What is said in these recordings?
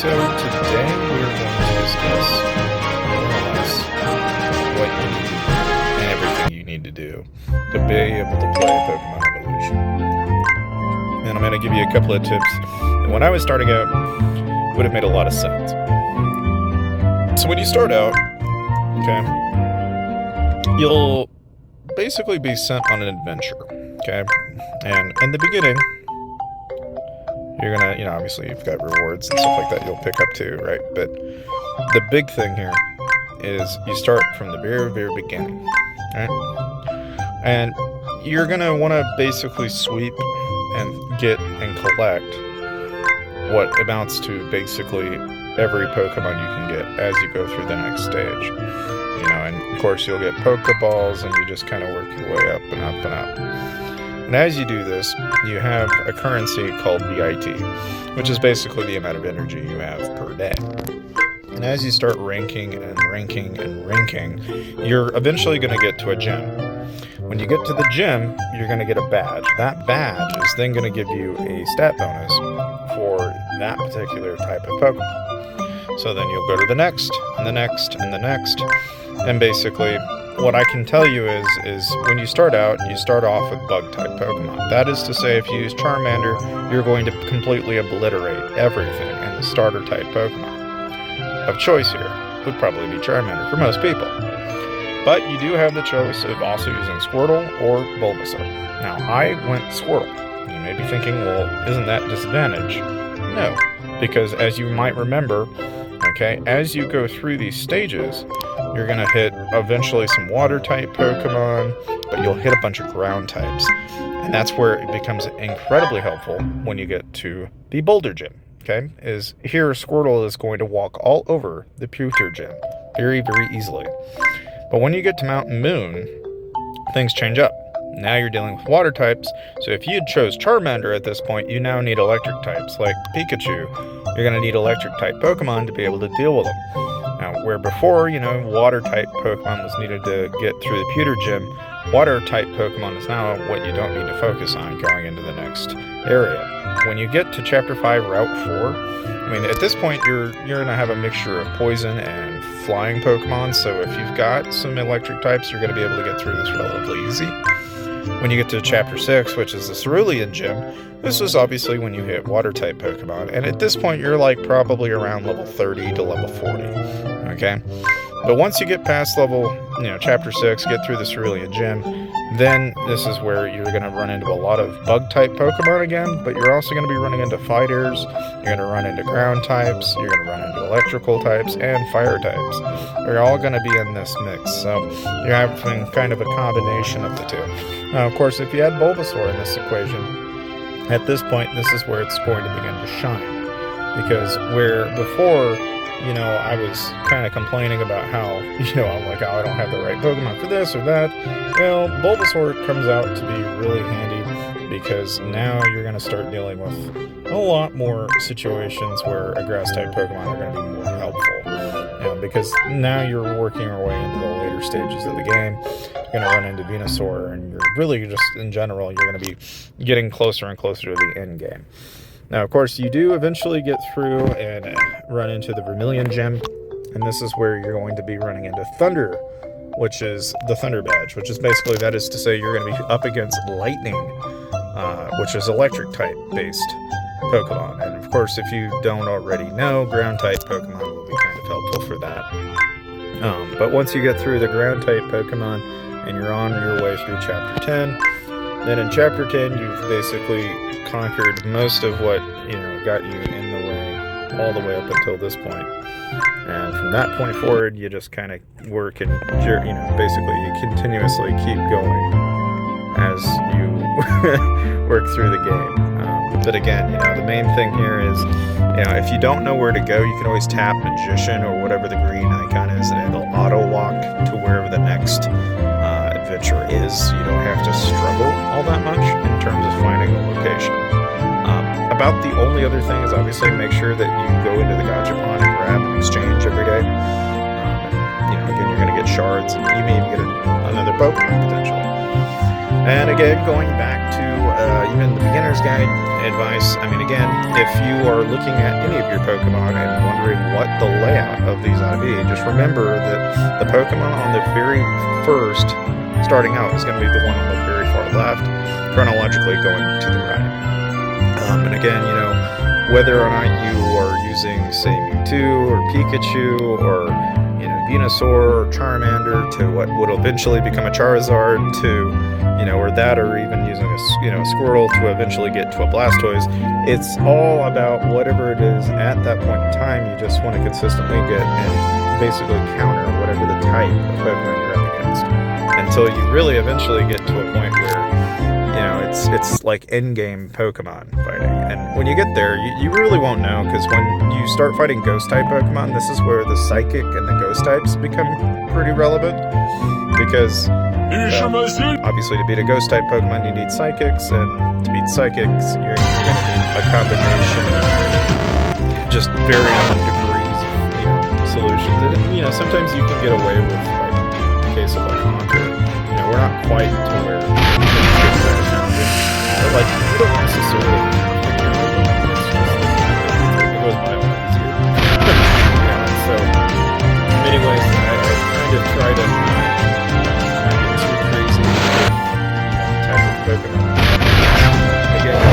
So today we're going to discuss more or less what you need to do and everything you need to do to be able to play Pokemon Evolution. And I'm going to give you a couple of tips that when I was starting out would have made a lot of sense. So when you start out, okay, you'll basically be sent on an adventure, okay? And in the beginning, you're gonna, obviously you've got rewards and stuff like that you'll pick up too, right? But the big thing here is you start from the very, very beginning, right? And you're gonna want to basically sweep and get and collect what amounts to basically every Pokemon you can get as you go through the next stage. And of course you'll get Pokeballs and you just kind of work your way up and up and up. And as you do this, you have a currency called VIT, which is basically the amount of energy you have per day. And as you start ranking and ranking and ranking, you're eventually going to get to a gym. When you get to the gym, you're going to get a badge. That badge is then going to give you a stat bonus for that particular type of Pokemon. So then you'll go to the next, and the next, and the next. And basically, what I can tell you is when you start out, you start off with Bug-type Pokemon. That is to say, if you use Charmander, you're going to completely obliterate everything in the starter-type Pokemon. Of choice here would probably be Charmander for most people. But you do have the choice of also using Squirtle or Bulbasaur. Now, I went Squirtle. You may be thinking, well, isn't that disadvantage? No, because as you might remember, okay, as you go through these stages, you're going to hit eventually some water-type Pokemon, but you'll hit a bunch of ground types. And that's where it becomes incredibly helpful when you get to the Boulder Gym, okay? Is here Squirtle is going to walk all over the Pewter Gym very, very easily. But when you get to Mountain Moon, things change up. Now you're dealing with water types, so if you chose Charmander at this point, you now need electric types, like Pikachu. You're going to need electric type Pokemon to be able to deal with them. Now, where before, water type Pokemon was needed to get through the Pewter Gym, water type Pokemon is now what you don't need to focus on going into the next area. When you get to Chapter 5, Route 4, at this point, you're going to have a mixture of poison and flying Pokemon, so if you've got some electric types, you're going to be able to get through this relatively easy. When you get to Chapter 6, which is the Cerulean Gym, this is obviously when you hit water-type Pokemon, and at this point you're probably around level 30 to level 40, okay? But once you get past Chapter 6, get through the Cerulean Gym, then this is where you're going to run into a lot of Bug-type Pokemon again, but you're also going to be running into Fighters, you're going to run into Ground types, you're going to run into Electrical types, and Fire types. They're all going to be in this mix, so you're having kind of a combination of the two. Now, of course, if you add Bulbasaur in this equation, at this point, this is where it's going to begin to shine. Because where before, I was kind of complaining about how, I'm like, oh, I don't have the right Pokemon for this or that. Well, Bulbasaur comes out to be really handy because now you're going to start dealing with a lot more situations where a Grass-type Pokemon are going to be more helpful. Because now you're working your way into the later stages of the game. You're going to run into Venusaur, and you're really just, in general, you're going to be getting closer and closer to the end game. Now, of course, you do eventually get through and run into the Vermilion Gym, and this is where you're going to be running into Thunder, which is the Thunder Badge, which is basically, that is to say, you're going to be up against Lightning, which is Electric-type based Pokemon. And, of course, if you don't already know, Ground-type Pokemon will be kind of helpful for that. But once you get through the Ground-type Pokemon, and you're on your way through Chapter 10, then in Chapter 10, you've basically conquered most of what, got you in the way, all the way up until this point. And from that point forward, you just kind of work and, basically you continuously keep going as you work through the game. But again, the main thing here is, if you don't know where to go, you can always tap Magician or whatever the green icon is, and it'll auto-walk to wherever the next adventure is. You don't have to struggle all that much in terms of finding a location. About the only other thing is obviously make sure that you go into the Gachapon and grab an exchange every day. Again, you're going to get shards. You may even get another Pokemon potentially. And again, going back to even the beginner's guide advice, I mean, again, if you are looking at any of your Pokemon and wondering what the layout of these ought to be, just remember that the Pokemon on the very first starting out is going to be the one on the very far left, chronologically going to the right. And again, you know, whether or not you are using, say, Mewtwo or Pikachu or, you know, Venusaur or Charmander to what would eventually become a Charizard to, you know, or that, or even using a, you know, Squirtle to eventually get to a Blastoise, it's all about whatever it is at that point in time. You just want to consistently get and basically counter whatever the type of Pokemon you're up against until you really eventually get to a point where, you know, it's like in-game Pokemon fighting. And when you get there, you really won't know, because when you start fighting Ghost-type Pokemon, this is where the Psychic and the Ghost types become pretty relevant. Because, obviously, to beat a Ghost-type Pokemon, you need Psychics, and to beat Psychics, you're going to need a combination of just varying degrees of, you know, solutions. And, you know, sometimes you can get away with, like, in the case of, like, Haunter, you know, we're not quite to where but like, you don't necessarily have to do it. It's just like, it goes by a lot easier. Yeah, so, in many ways, I kind of try to not get too crazy with the type of Pokemon. Again,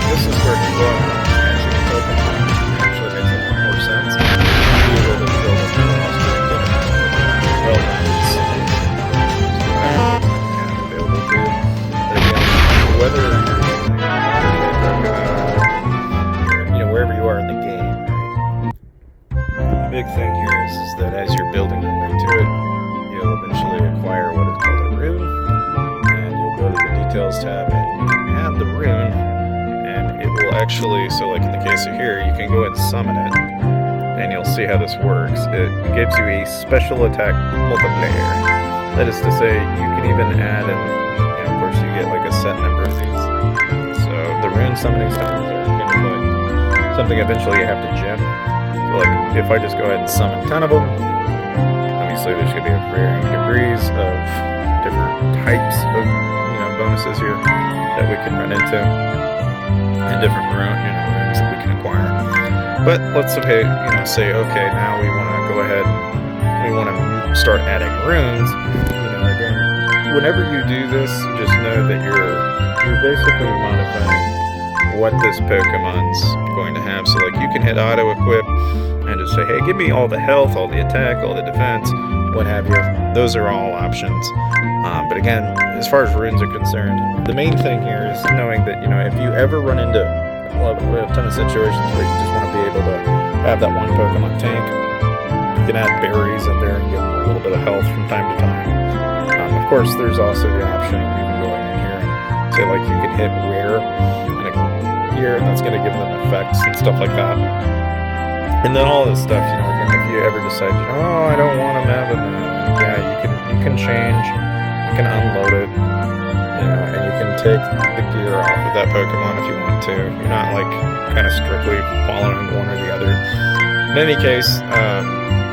this is where you go out and catching a Pokemon actually makes a lot more sense. Be able to build a roster and get it well balanced. Whether you're using, you know, wherever you are in the game, right? The big thing here is that as you're building your way to it, you'll eventually acquire what is called a rune, and you'll go to the details tab and you can add the rune, and it will actually, so like in the case of here, you can go and summon it, and you'll see how this works. It gives you a special attack multiplier. That is to say, you can even add and you get like a set number of these. So the rune summoning stones are kind of like something eventually you have to gem. So like if I just go ahead and summon 10 of them, obviously there's going to be varying degrees of different types of, you know, bonuses here that we can run into, and different runes that we can acquire. But let's say okay, now we want to go ahead and we want to start adding runes. Whenever you do this, just know that you're basically modifying what this Pokemon's going to have. So like you can hit auto equip and just say, hey, give me all the health, all the attack, all the defense, what have you. Those are all options. But again, as far as runes are concerned, the main thing here is knowing that, you know, if you ever run into a ton of situations where you just want to be able to have that one Pokemon tank, you can add berries in there and give them a little bit of health from time to time. Of course, there's also the option of even going in here and say, like, you can hit rare here, and that's going to give them effects and stuff like that. And then all this stuff, you know, again, if you ever decide, you know, oh, I don't want them having that, yeah, you can change, you can unload it, you know, and you can take the gear off of that Pokemon if you want to. You're not, like, kind of strictly following one or the other. In any case,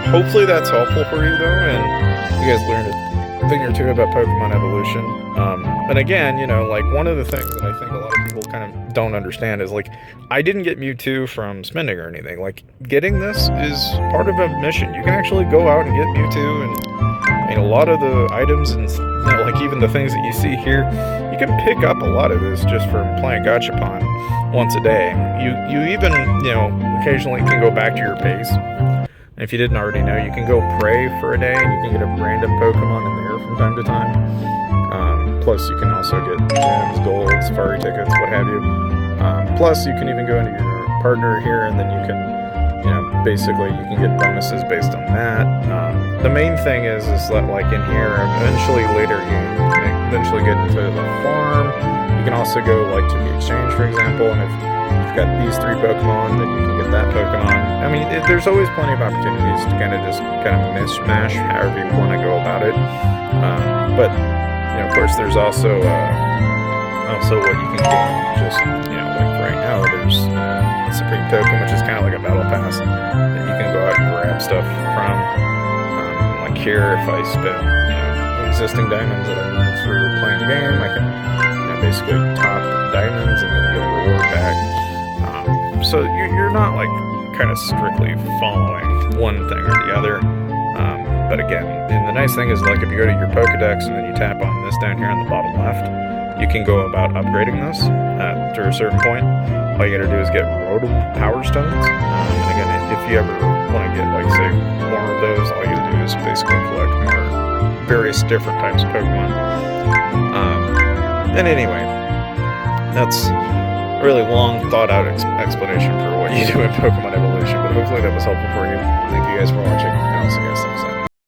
hopefully that's helpful for you, though, and you guys learned thing or two about Pokemon evolution. And again, you know, like one of the things that I think a lot of people kind of don't understand is like, I didn't get Mewtwo from spending or anything. Like, getting this is part of a mission. You can actually go out and get Mewtwo, and a lot of the items and, you know, like even the things that you see here, you can pick up a lot of this just from playing Gachapon once a day. You even, you know, occasionally can go back to your base. And if you didn't already know, you can go pray for a day and you can get a random Pokemon in there from time to time. Plus, you can also get gems, gold, safari tickets, what have you. Plus, you can even go into your partner here, and then you can, you know, basically you can get bonuses based on that. The main thing is that, like in here, eventually later you can eventually get into the farm. You can also go like to the exchange, for example, and if you've got these 3 Pokemon, then you can get that Pokemon. I mean, there's always plenty of opportunities to kind of mishmash however you want to go about it. But, you know, of course, there's also what you can get. Just, you know, like right now, there's a Supreme Token, which is kind of like a battle pass that you can go out and grab stuff from. Like here, if I spend, you know, existing diamonds that I earned through playing the game. I can basically top diamonds and then get a reward back. So you're not like kind of strictly following one thing or the other. But again, and the nice thing is, like, if you go to your Pokedex and then you tap on this down here on the bottom left, you can go about upgrading this to a certain point. All you gotta do is get Rotom Power Stones. And again, if you ever want to get, like, say, more of those, all you gotta do is basically collect more various different types of Pokemon. And anyway, that's a really long, thought-out explanation for what you do in Pokemon Evolution, but hopefully that was helpful for you. Thank you guys for watching, and I'll see you guys next time.